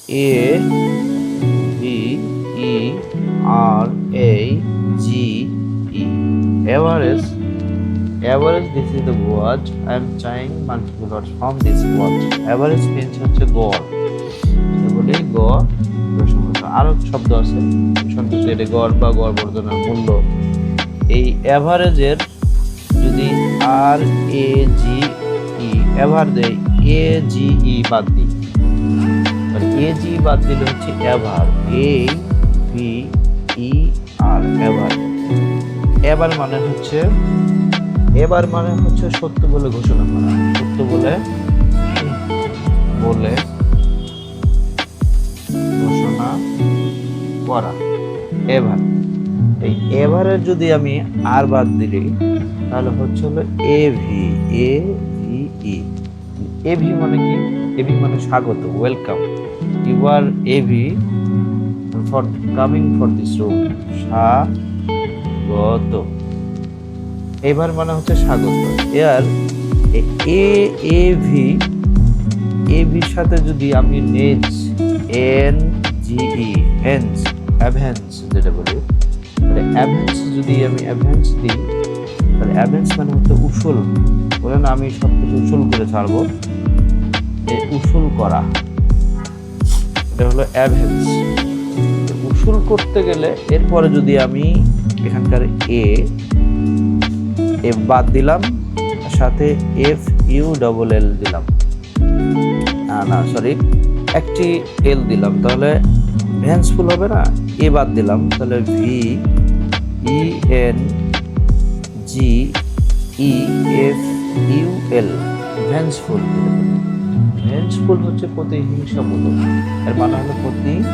A V E R A G E, average. Average, this is the word. I am trying multiple words from this word. Average means হচ্ছে গড়। বলি গড়, আরো শব্দ আছে সংক্ষেপে গড় বা গড় বর্ধনের মূল্য। এই এভারেজের যদি আর এ জি ই এভার দেয়, এ জি ই বাদ দিই, এ জি বাদ দিলে হচ্ছে এভার, এ ভি ই আর এভার। এবার মানে হচ্ছে সত্য বলে ঘোষণা করা, সত্য বলে ঘোষণা করা। এভার, এই এভারের যদি আমি আর বাদ দিই তাহলে হচ্ছে হলো এ ভি ই। এ ভি মানে কি? এ ভি মানে স্বাগত, welcome. You are A V for coming for this room, স্বাগত। এবার মানে হচ্ছে স্বাগত। এর এ ভি সাথে যদি আমি নেজ এন জি ই হেন্স অ্যাভেন্স যেটা বলি, তাহলে অ্যাভেন্স যদি আমি অ্যাভেন্স দিই তাহলে অ্যাভেন্স মানে হচ্ছে উসুল। বলেন আমি সব কিছু উসুল করে ছাড়বো, উসুল করা, এটা হলো অ্যাভেন্স। উসুল করতে গেলে এরপরে যদি আমি এখানকার এ বাদ দিলাম, সাথে এফ ইউ ডবল এল দিলাম, না সরি একটি এল দিলাম, তাহলে ভেন্সফুল হবে না। এ বাদ দিলাম, তাহলে V E N G E F U L, vengeful. Vengeful হচ্ছে প্রতিহিংসামূলক, এর মানে হলো প্রতিহিংসামূলক।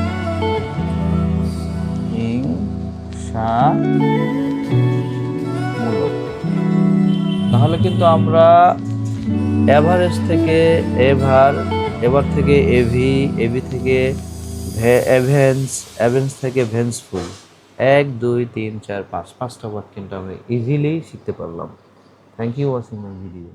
তাহলে কিন্তু আমরা এভারেজ থেকে এভার থেকে এভি থেকে অ্যাভেন্স থেকে ভেন্সফুল, 1 2 3 4 5 পাঁচটা ওয়ার্ড কিন্তু আমরা ইজিলি শিখতে পারলাম। Thank you watching my video.